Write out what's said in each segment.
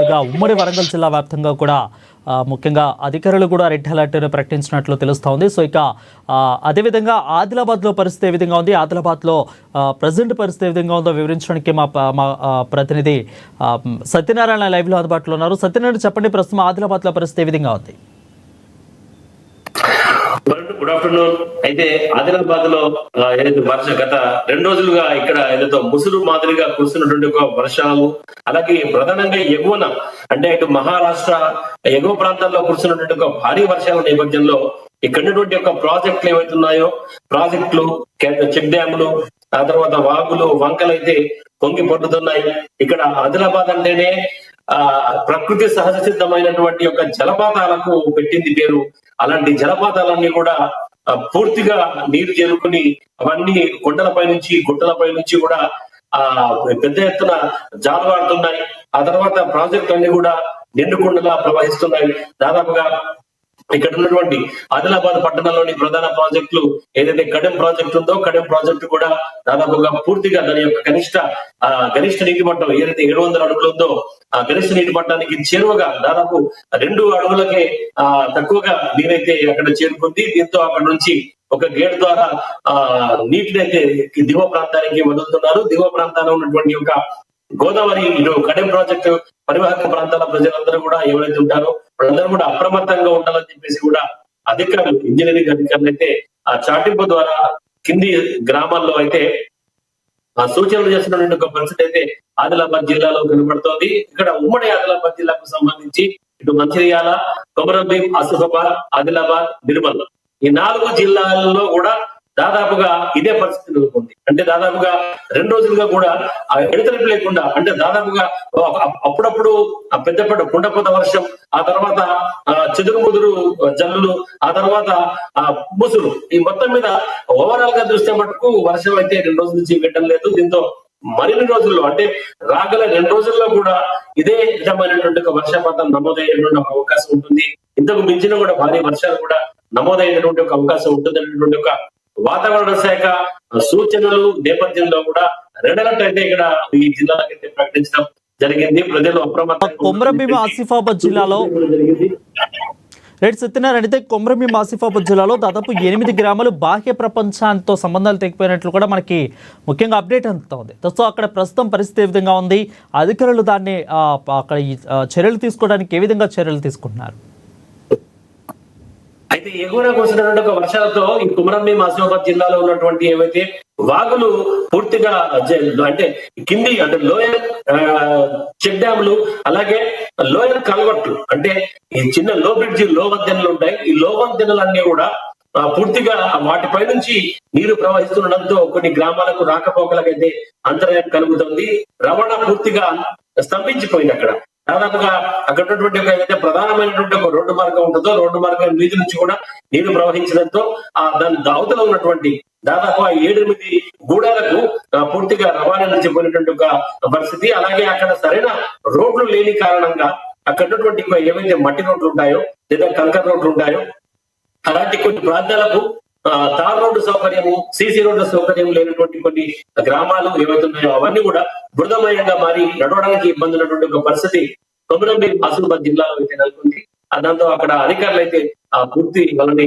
పాటుగా ఉమ్మడి వరంగల్ జిల్లా వ్యాప్తంగా కూడా ముఖ్యంగా అధికారులు కూడా రెడ్ అలర్ట్ను ప్రకటించినట్లు తెలుస్తోంది. సో ఇక అదేవిధంగా ఆదిలాబాద్లో పరిస్థితి ఏ విధంగా ఉంది, ఆదిలాబాద్లో ప్రజెంట్ పరిస్థితి ఏ విధంగా ఉందో వివరించడానికి మా ప్రతినిధి సత్యనారాయణ లైవ్లో అందుబాటులో ఉన్నారు. సత్యనారాయణ చెప్పండి, ప్రస్తుతం ఆదిలాబాద్లో పరిస్థితి ఏ విధంగా ఉంది? Good afternoon. అయితే ఆదిలాబాద్ లో ఏదైతే గత 2 రోజులుగా ఇక్కడ ఏదైతే ముసురు మాదిరిగా కురుస్తున్నటువంటి ఒక వర్షాలు, అలాగే ప్రధానంగా ఎగువన అంటే ఇటు మహారాష్ట్ర ఎగువ ప్రాంతాల్లో కురుస్తున్నటువంటి ఒక భారీ వర్షాల నేపథ్యంలో ఇక్కడ ఒక ప్రాజెక్టులు ఏవైతున్నాయో ప్రాజెక్టులు, చెక్ డ్యాములు, ఆ తర్వాత వాగులు, వంకలు అయితే పొంగి పొట్టుతున్నాయి. ఇక్కడ ఆదిలాబాద్ అంటేనే ప్రకృతి సహజ సిద్ధమైనటువంటి యొక్క జలపాతాలకు పెట్టింది పేరు. అలాంటి జలపాతాలన్నీ కూడా పూర్తిగా నీరు చేరుకుని అవన్నీ కొండలపై నుంచి గుట్టలపై నుంచి కూడా పెద్ద ఎత్తున జాలువాడుతున్నాయి. ఆ తర్వాత ప్రాజెక్టులన్నీ కూడా నిండుకుండలా ప్రవహిస్తున్నాయి. దాదాపుగా ఇక్కడ ఉన్నటువంటి ఆదిలాబాద్ పట్టణంలోని ప్రధాన ప్రాజెక్టులు ఏదైతే కడెం ప్రాజెక్టు ఉందో, కడెం ప్రాజెక్టు కూడా దాదాపుగా పూర్తిగా దాని యొక్క గరిష్ట నీటి మట్టం ఏదైతే 700 అడుగులు ఉందో ఆ గరిష్ట నీటి మట్టానికి చేరువగా దాదాపు 2 అడుగులకే తక్కువగా నీరైతే అక్కడ చేరుకుంది. దీంతో అక్కడ నుంచి ఒక గేట్ ద్వారా నీటిని అయితే దిగువ ప్రాంతానికి వదులుతున్నారు. దిగువ ప్రాంతాల్లో ఉన్నటువంటి ఒక గోదావరి ఇటు కడెం ప్రాజెక్టు పరివాహక ప్రాంతాల ప్రజలందరూ కూడా ఎవరైతే ఉంటారో వాళ్ళందరూ కూడా అప్రమత్తంగా ఉండాలని చెప్పేసి కూడా అధికారులు, ఇంజనీరింగ్ అధికారులు అయితే ఆ చాటింపు ద్వారా కింది గ్రామాల్లో అయితే సూచనలు చేస్తున్నటువంటి ఒక పరిస్థితి అయితే ఆదిలాబాద్ జిల్లాలో కనబడుతోంది. ఇక్కడ ఉమ్మడి ఆదిలాబాద్ జిల్లాకు సంబంధించి ఇటు మంచిర్యాల, కొమరంభీం, ఆసిఫాబాద్, ఆదిలాబాద్, నిర్మల్ ఈ 4 జిల్లాలలో కూడా దాదాపుగా ఇదే పరిస్థితి నెలకొంది. అంటే దాదాపుగా 2 రోజులుగా కూడా ఎడతెరిపి లేకుండా, అంటే దాదాపుగా అప్పుడప్పుడు పెద్ద కుండపోత వర్షం, ఆ తర్వాత చెదురుముదురు జల్లులు, ఆ తర్వాత ముసురు, ఈ మొత్తం మీద ఓవరాల్ గా చూస్తే మటుకు వర్షం అయితే 2 రోజుల నుంచి వేయడం లేదు. దీంతో మరిన్ని రోజుల్లో అంటే రాగల 2 రోజుల్లో కూడా ఇదే విధమైనటువంటి ఒక వర్షపాతం నమోదయ్యేటువంటి ఒక అవకాశం ఉంటుంది. ఇంతకు మించిన కూడా భారీ వర్షాలు కూడా నమోదయ్యేటువంటి ఒక అవకాశం ఉంటుంది అనేటువంటి ఒక వాతావరణ శాఖ సూచనలు నేపథ్యంలో కూడా రెడ్ అలర్ట్ అయితే ఇక్కడ ఈ జిల్లాలకైతే ప్రకటించడం జరిగింది. ప్రజలు అప్రమత్తంగా కొమరంభీం ఆసిఫాబాద్ జిల్లాలో సత్యనారాయణ అయితే కొమరంభీం ఆసిఫాబాద్ జిల్లాలో దాదాపు 8 గ్రామాలు బాహ్య ప్రపంచంతో సంబంధాలు తెగిపోయినట్లు కూడా మనకి ముఖ్యంగా అప్డేట్ అందుతోంది. సో అక్కడ ప్రస్తుతం పరిస్థితి ఏ విధంగా ఉంది, అధికారులు దాన్ని అక్కడ చర్యలు తీసుకోవడానికి ఏ విధంగా చర్యలు తీసుకుంటున్నారు? అయితే ఎగువన కురిసినటువంటి ఒక వర్షాలతో ఈ కొమరంభీం ఆసిఫాబాద్ జిల్లాలో ఉన్నటువంటి ఏవైతే వాగులు పూర్తిగా అంటే కింది అంటే లోయర్ చెక్ డ్యాములు, అలాగే లోయర్ కల్వర్ట్లు, అంటే ఈ చిన్న లో బ్రిడ్జి లో వంతెనలు ఉంటాయి. ఈ లో వంతెనలన్నీ కూడా పూర్తిగా వాటిపై నుంచి నీరు ప్రవహిస్తుండడంతో కొన్ని గ్రామాలకు రాకపోకలకైతే అంతరాయం కలుగుతుంది. రవాణా పూర్తిగా స్తంభించిపోయింది. అక్కడ దాదాపుగా అక్కడ ఉన్నటువంటి ఏదైతే ప్రధానమైనటువంటి ఒక రోడ్డు మార్గం ఉంటుందో రోడ్డు మార్గం వీధి నుంచి కూడా నీరు ప్రవహించడంతో దాని అవతల ఉన్నటువంటి దాదాపు 7-8 గూడాలకు పూర్తిగా రవాణా నిలిచిపోయినటువంటి ఒక పరిస్థితి. అలాగే అక్కడ సరైన రోడ్లు లేని కారణంగా అక్కడ ఉన్నటువంటి ఏవైతే మట్టి రోడ్లు ఉంటాయో లేదా కంకర రోడ్లు ఉంటాయో అలాంటి కొన్ని ప్రాంతాలకు తార్ రోడ్డు సౌకర్యము, సీసీ రోడ్డు సౌకర్యం లేనటువంటి కొన్ని గ్రామాలు ఏవైతున్నాయో అవన్నీ కూడా బృదమయంగా మారి నడవడానికి ఇబ్బంది ఉన్నటువంటి ఒక పరిస్థితి కొమరంభీం ఆసిఫాబాద్ జిల్లాలో అయితే నెలకొంది. దాంతో అక్కడ అధికారులు అయితే పూర్తి వాళ్ళని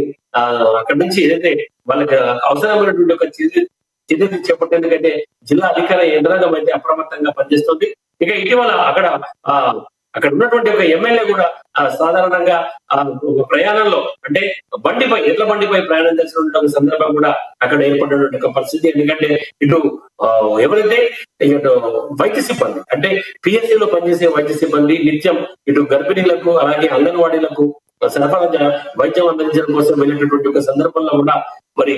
అక్కడి నుంచి ఏదైతే వాళ్ళకి అవసరమైనటువంటి ఒక చర్యలు చేపట్టేందుకైతే జిల్లా అధికార యంత్రాంగం అయితే అప్రమత్తంగా పనిచేస్తుంది. ఇక ఇటీవల అక్కడ ఉన్నటువంటి ఒక ఎమ్మెల్యే కూడా సాధారణంగా ప్రయాణంలో అంటే ఎడ్ల బండిపై ప్రయాణం చేసినటువంటి సందర్భం కూడా అక్కడ ఏర్పడినటువంటి ఒక పరిస్థితి. ఎందుకంటే ఇటు ఎవరైతే ఇటు వైద్య సిబ్బంది అంటే పిఎస్సీలో పనిచేసే వైద్య సిబ్బంది నిత్యం ఇటు గర్భిణీలకు అలాగే అంగన్వాడీలకు సరఫరా వైద్యం అందించడం కోసం వెళ్ళేటటువంటి ఒక సందర్భంలో కూడా మరి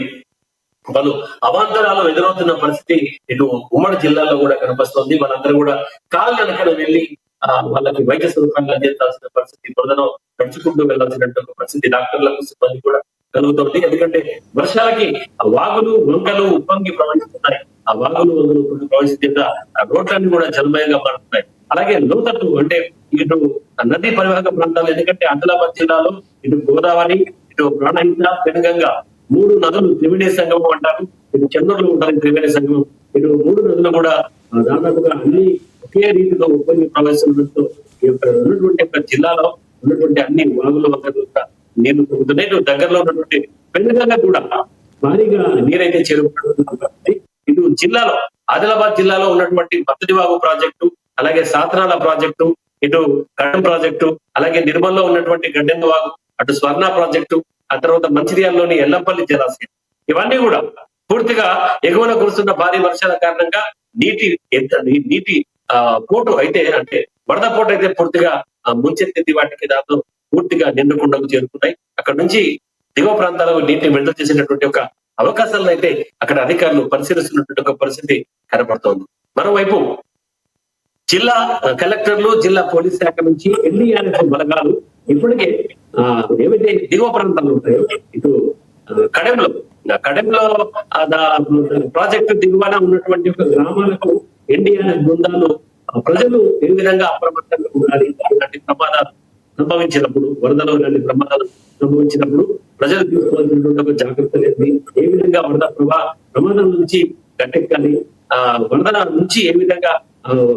పలు అవాంతరాలు ఎదురవుతున్న పరిస్థితి ఇటు ఉమ్మడి జిల్లాలో కూడా కనిపిస్తోంది. వాళ్ళందరూ కూడా కాళ్ళనకన వెళ్ళి వాళ్ళకి వైద్య సదుపాయాలు అందించాల్సిన పరిస్థితి, బురదలో నడుచుకుంటూ వెళ్లాల్సినటువంటి పరిస్థితి డాక్టర్లకు సిబ్బంది కూడా కలుగుతుంది. ఎందుకంటే వర్షాలకి వాగులు, వంకలు ఉప్పొంగి ప్రవహిస్తున్నాయి. ఆ వాగులు, వంకలు ప్రవహిస్తుంటే రోడ్లన్నీ కూడా జలమయంగా మారుతున్నాయి. అలాగే లోతట్టు అంటే ఇటు నదీ పరివాహక ప్రాంతాలు, ఎందుకంటే ఆదిలాబాద్ జిల్లాలో ఇటు గోదావరి, ఇటు ప్రాణహిత, పెనుగంగా 3 నదులు త్రివేణి సంగమం అంటారు. ఇటు చెన్నూరులో ఉంటారు త్రివేణి సంగమం. ఇటు 3 నదులు కూడా దాదాపుగా అన్ని ఒకే రీతిలో ఉప్పొంగి ప్రవేశంతో ఈ యొక్క ఉన్నటువంటి యొక్క జిల్లాలో ఉన్నటువంటి అన్ని వాగుల వద్ద నీళ్లు తగ్గుతున్నాయి. ఇటు దగ్గరలో ఉన్నటువంటి పెనుగంగ కూడా భారీగా నీరైతే చేరుకుంటుంది. ఇటు జిల్లాలో ఆదిలాబాద్ జిల్లాలో ఉన్నటువంటి మత్తడివాగు ప్రాజెక్టు, అలాగే సాతనాల ప్రాజెక్టు, ఇటు కడం ప్రాజెక్టు, అలాగే నిర్మల్లో ఉన్నటువంటి గడ్డెంద వాగు, అటు స్వర్ణ ప్రాజెక్టు, ఆ తర్వాత మంచిర్యాలలోని ఎల్లంపల్లి జలాశయం, ఇవన్నీ కూడా పూర్తిగా ఎగువన కురుస్తున్న భారీ వర్షాల కారణంగా నీటి పోటు అయితే అంటే వరద పోటు అయితే పూర్తిగా ముంచెత్తింది. వాటికి దాంతో పూర్తిగా నిండుకుండకు చేరుకున్నాయి. అక్కడ నుంచి దిగువ ప్రాంతాలకు నీటిని విడుదల చేసినటువంటి ఒక అవకాశాలను అయితే అక్కడ అధికారులు పరిశీలిస్తున్నటువంటి ఒక పరిస్థితి కనబడుతోంది. మరోవైపు జిల్లా కలెక్టర్లు, జిల్లా పోలీస్ శాఖ నుంచి ఎన్డీఆర్ఎఫ్ బలగాలు ఇప్పటికే ఏవైతే దిగువ ప్రాంతాలు ఉంటాయో ఇటు కడెంలో ప్రాజెక్టు దిగువన ఉన్నటువంటి ఒక గ్రామాలకు ఎన్డీఆర్ఎఫ్ బృందాలు ప్రజలు ఏ విధంగా అప్రమత్తంగా ఉండాలి, ఇలాంటి ప్రమాదాలు సంభవించినప్పుడు, వరదలు ఇలాంటి ప్రమాదాలు సంభవించినప్పుడు ప్రజలు తీసుకోవాల్సినటువంటి ఒక జాగ్రత్తలు ఏంటి, ఏ విధంగా వరద ప్రమాదం నుంచి గట్టెక్కాలి, వరద నుంచి ఏ విధంగా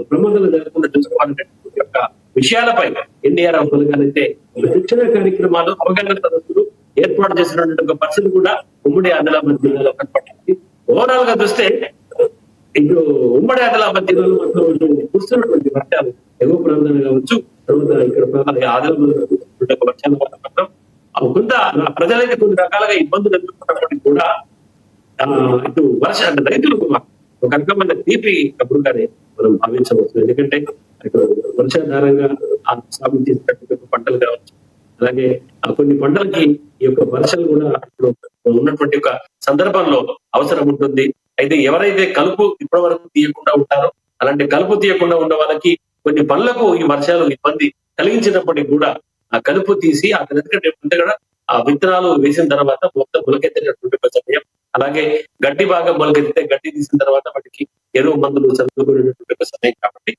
ప్రమాదాలు జరగకుండా చూసుకోవాలనేటువంటి యొక్క విషయాలపై ఎన్డీఆర్ఎఫ్ బలగాలైతే శిక్షణ కార్యక్రమాలు, అవగాహన సదస్సులు ఏర్పాటు చేసినటువంటి ఒక పరిస్థితి కూడా ఉమ్మడి ఆదిలాబాద్ జిల్లాలో కనపడుతుంది. ఓవరాల్ గా చూస్తే ఇప్పుడు ఉమ్మడి ఆదిలాబాద్ జిల్లాలో మాత్రం కురుస్తున్నటువంటి వర్షాలు ఎగువ ప్రాంతాలు కావచ్చు, తర్వాత ఇక్కడ ఆదిలాబాద్ వర్షాల వల్ల మాత్రం కొంత ప్రజలైతే కొన్ని రకాలుగా ఇబ్బందులు ఎదుర్కొన్నప్పటికీ కూడా ఇటు రైతులకు ఒక రకమైన తీపి కబురుగానే మనం భావించవచ్చు. ఎందుకంటే ఇక్కడ వర్షాధారంగా సాగు చేసినటువంటి పంటలు కావచ్చు, అలాగే కొన్ని పంటలకి ఈ యొక్క వర్షాలు కూడా ఇప్పుడు ఉన్నటువంటి ఒక సందర్భంలో అవసరం ఉంటుంది. అయితే ఎవరైతే కలుపు ఇప్పటి వరకు తీయకుండా ఉంటారో అలాంటి కలుపు తీయకుండా ఉన్న వాళ్ళకి కొన్ని పనులకు ఈ వర్షాలు ఇబ్బంది కలిగించినప్పటికీ కూడా ఆ కలుపు తీసి ఆ ఎందుకంటే కూడా ఆ విత్తనాలు వేసిన తర్వాత మొత్తం మొలకెత్తినటువంటి ఒక సమయం, అలాగే గడ్డి బాగా మొలకెత్తితే గడ్డి తీసిన తర్వాత వాటికి ఎరువు మందులు చదువుకునేటువంటి ఒక సమయం. కాబట్టి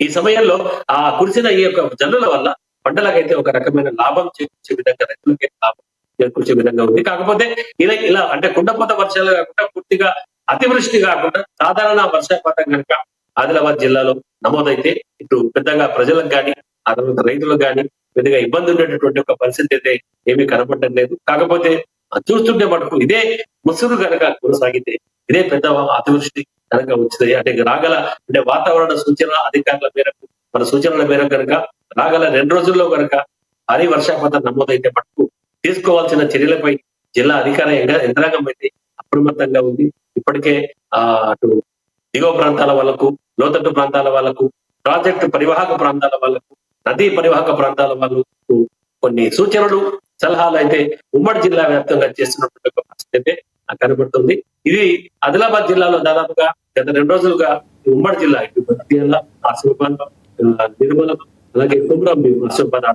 ఈ సమయంలో ఆ కురిసిన ఈ యొక్క జల్లుల వల్ల పంటలకైతే ఒక రకమైన లాభం చేకూర్చే విధంగా, రైతులకి లాభం చేకూర్చే విధంగా ఉంది. కాకపోతే ఇలా అంటే కుండపోత వర్షాలు కాకుండా పూర్తిగా అతివృష్టి కాకుండా సాధారణ వర్షపాతం కనుక ఆదిలాబాద్ జిల్లాలో నమోదైతే ఇటు పెద్దగా ప్రజలకు కానీ ఆ తర్వాత రైతులకు కానీ పెద్దగా ఇబ్బంది ఉండేటటువంటి ఒక పరిస్థితి అయితే ఏమీ కనపడటం లేదు. కాకపోతే చూస్తుంటే మటుకు ఇదే ముసురు కనుక కొనసాగితే, ఇదే పెద్ద అతివృష్టి కనుక వచ్చింది అంటే రాగల అంటే వాతావరణ సూచన అధికారుల మేరకు మన సూచనల మేరకు కనుక రాగల 2 రోజుల్లో కనుక భారీ వర్షపాతం నమోదైతే మటుకు తీసుకోవాల్సిన చర్యలపై జిల్లా అధికార యంత్రాంగం అయితే అప్రమత్తంగా ఉంది. ఇప్పటికే అటు దిగువ ప్రాంతాల వాళ్ళకు, లోతట్టు ప్రాంతాల వాళ్ళకు, ప్రాజెక్టు పరివాహక ప్రాంతాల వాళ్ళకు, నదీ పరివాహక ప్రాంతాల వాళ్ళకు కొన్ని సూచనలు, సలహాలు అయితే ఉమ్మడి జిల్లా వ్యాప్తంగా చేస్తున్నటువంటి పరిస్థితి అయితే కనబడుతుంది. ఇది ఆదిలాబాద్ జిల్లాలో దాదాపుగా గత 2 రోజులుగా ఉమ్మడి జిల్లా ఇటు మంచిర్యాల, ఆసిఫాబాద్, నిర్మల, అలాగే కుమ్రం, ఆసిఫాబాద్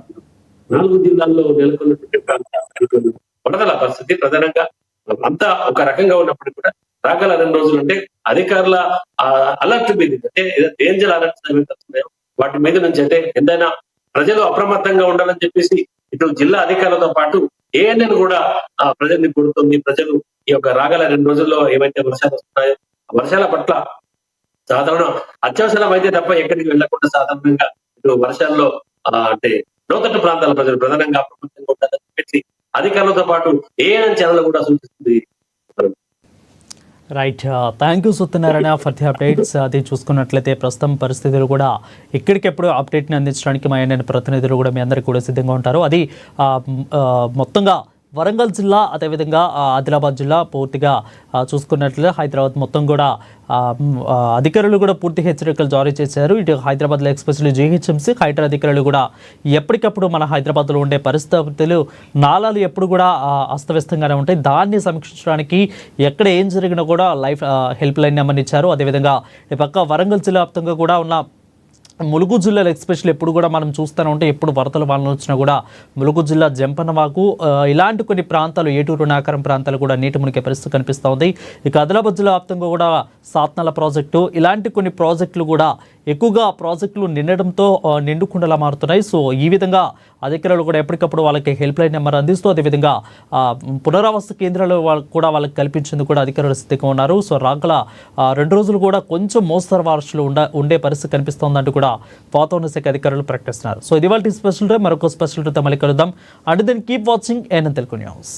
4 జిల్లాల్లో నెలకొన్నటువంటి వరదల పరిస్థితి ప్రధానంగా అంతా ఒక రకంగా ఉన్నప్పటికీ కూడా రాగల 2 రోజులు అంటే అధికారుల అలర్ట్ మీద అంటే డేంజర్ అలర్ట్స్ వస్తున్నాయో వాటి మీద నుంచి అంటే ఎంతైనా ప్రజలు అప్రమత్తంగా ఉండాలని చెప్పేసి ఇటు జిల్లా అధికారులతో పాటు ఏఎన్ఎన్ కూడా ప్రజల్ని కోరుతుంది. ప్రజలు ఈ యొక్క రాగల 2 రోజుల్లో ఏవైతే వర్షాలు వస్తున్నాయో వర్షాల పట్ల సాధారణ అత్యవసరం అయితే తప్ప ఎక్కడికి వెళ్లకుండా సాధారణంగా ఇటు వర్షాల్లో అంటే లోతట్టు ప్రాంతాల ప్రజలు ప్రధానంగా అప్రమత్తంగా ఉండాలని చెప్పేసి అధికారులతో పాటు ఏఎన్ఎన్ ఛానల్ కూడా సూచిస్తుంది. Right, thank you Satyanarayana for the updates. అది చూసుకున్నట్లయితే ప్రస్తుతం పరిస్థితులు కూడా ఎక్కడికెప్పుడు అప్డేట్ని అందించడానికి మా ఎన్ఎన్ ప్రతినిధులు కూడా మీ అందరికీ కూడా సిద్ధంగా ఉంటారు. అది మొత్తంగా వరంగల్ జిల్లా, అదేవిధంగా ఆదిలాబాద్ జిల్లా పూర్తిగా చూసుకున్నట్లయితే హైదరాబాద్ మొత్తం కూడా అధికారులు కూడా పూర్తి హెచ్చరికలు జారీ చేశారు. ఇటు హైదరాబాద్లో ఎక్స్పెషల్లీ జీహెచ్ఎంసీ హైడ్రా అధికారులు కూడా ఎప్పటికప్పుడు మన హైదరాబాద్లో ఉండే పరిస్థితులు, నాలాలు ఎప్పుడు కూడా అస్తవ్యస్తంగానే ఉంటాయి. దాన్ని సమీక్షించడానికి ఎక్కడ ఏం జరిగినా కూడా లైఫ్ హెల్ప్ లైన్ నెంబర్ ఇచ్చారు. అదేవిధంగా ఈ పక్క వరంగల్ జిల్లా వ్యాప్తంగా కూడా ఉన్న ములుగు జిల్లాలో ఎక్స్పెషల్లీ ఎప్పుడు కూడా మనం చూస్తూనే ఉంటే ఎప్పుడు వరదలు వానలు వచ్చినా కూడా ములుగు జిల్లా జంపనవాగు ఇలాంటి కొన్ని ప్రాంతాలు, ఏటూరు నాకరం ప్రాంతాలు కూడా నీటి మునిగే పరిస్థితి కనిపిస్తూ ఉంది. ఇక ఆదిలాబాద్ జిల్లా వ్యాప్తంగా కూడా సాత్నాల ప్రాజెక్టు ఇలాంటి కొన్ని ప్రాజెక్టులు కూడా ఎక్కువగా ప్రాజెక్టులు నిండడంతో నిండుకుండలా మారుతున్నాయి. సో ఈ విధంగా అధికారులు కూడా ఎప్పటికప్పుడు వాళ్ళకి హెల్ప్ లైన్ నెంబర్ అందిస్తూ అదేవిధంగా పునరావాస కేంద్రాలు కూడా వాళ్ళకి కల్పించేందుకు కూడా అధికారులు సిద్ధంగా ఉన్నారు. సో రాగల 2 రోజులు కూడా కొంచెం మోస్తరు వర్షాలు ఉండే పరిస్థితి కనిపిస్తోందంటూ కూడా వాతావరణ శాఖ అధికారులు ప్రకటిస్తున్నారు. సో ఇది వాళ్ళ స్పెషల్ డే. మరొక స్పెషల్ డే మళ్ళీ కలుద్దాం. And then keep watching ANN Telugu news.